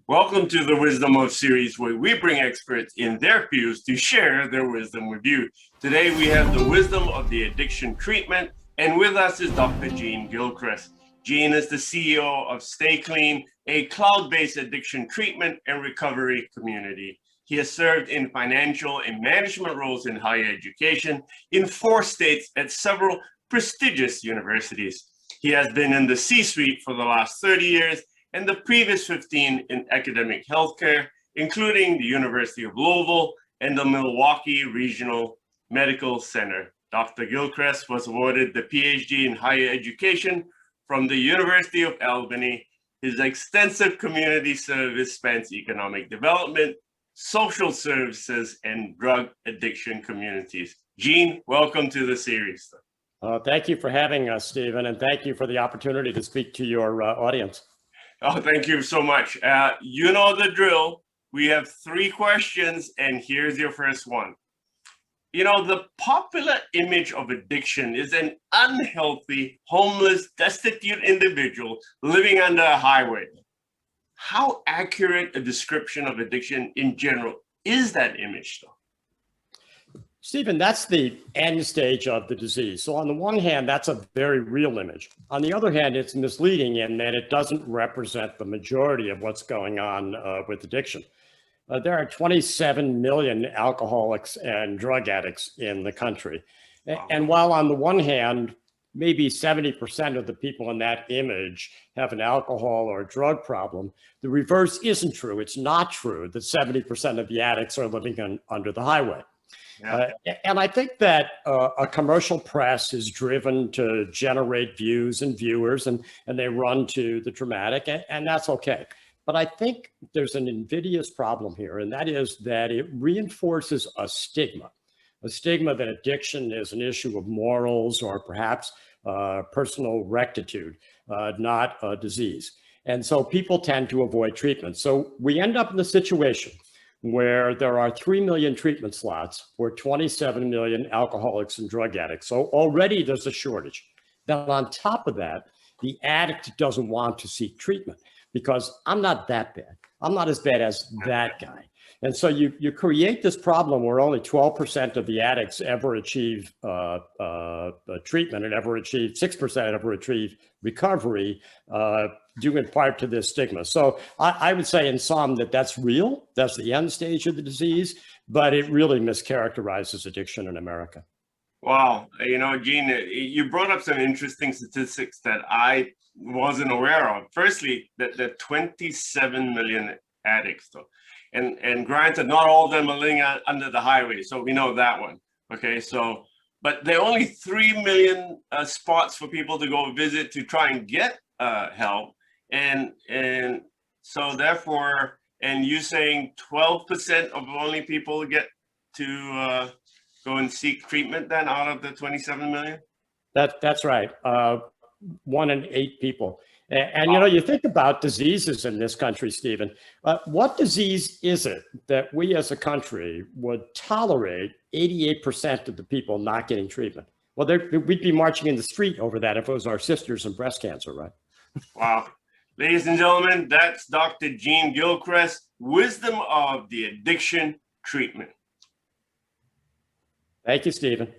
Welcome to the Wisdom of series, where we bring experts in their fields to share their wisdom with you. Today, we have the wisdom of the addiction treatment, and with us is Dr. Gene Gilchrist. Gene is the CEO of Stay Clean, a cloud-based addiction treatment and recovery community. He has served in financial and management roles in higher education in 4 states at several prestigious universities. He has been in the C-suite for the last 30 years and the previous 15 in academic healthcare, including the University of Louisville and the Milwaukee Regional Medical Center. Dr. Gilchrist was awarded the PhD in higher education from the University of Albany. His extensive community service spans economic development, social services, and drug addiction communities. Gene, welcome to the series. Thank you for having us, Stephen, and thank you for the opportunity to speak to your audience. Oh, thank you so much. You know the drill. We have 3 questions, and here's your first one. You know, the popular image of addiction is an unhealthy, homeless, destitute individual living under a highway. How accurate a description of addiction in general is that image, though? Stephen, that's the end stage of the disease. So on the one hand, that's a very real image. On the other hand, it's misleading in that it doesn't represent the majority of what's going on with addiction. There are 27 million alcoholics and drug addicts in the country. And while on the one hand, maybe 70% of the people in that image have an alcohol or drug problem, the reverse isn't true. It's not true that 70% of the addicts are living under the highway. Yeah. And I think that a commercial press is driven to generate views and viewers, and they run to the dramatic, and that's okay. But I think there's an invidious problem here, and that is that it reinforces a stigma that addiction is an issue of morals or perhaps personal rectitude, not a disease. And so people tend to avoid treatment. So we end up in the situation where there are 3 million treatment slots for 27 million alcoholics and drug addicts. So already there's a shortage. Then on top of that, the addict doesn't want to seek treatment because I'm not that bad. I'm not as bad as that guy. And so you create this problem where only 12% of the addicts ever achieve treatment and 6% ever achieve recovery, due in part to this stigma. So I would say in sum that that's real. That's the end stage of the disease, but it really mischaracterizes addiction in America. Wow. You know, Gene, you brought up some interesting statistics that I wasn't aware of. Firstly, that the 27 million addicts, though. And granted, not all of them are living under the highway, so we know that one. Okay, so, but there are only 3 million spots for people to go visit to try and get help. And so therefore, and you saying 12% of only people get to go and seek treatment then out of the 27 million? That's right. 1 in 8 people. And you know, you think about diseases in this country, Stephen. What disease is it that we as a country would tolerate 88% of the people not getting treatment? Well, we'd be marching in the street over that if it was our sisters in breast cancer, right? Wow. Ladies and gentlemen, that's Dr. Gene Gilchrist, Wisdom of the Addiction Treatment. Thank you, Stephen.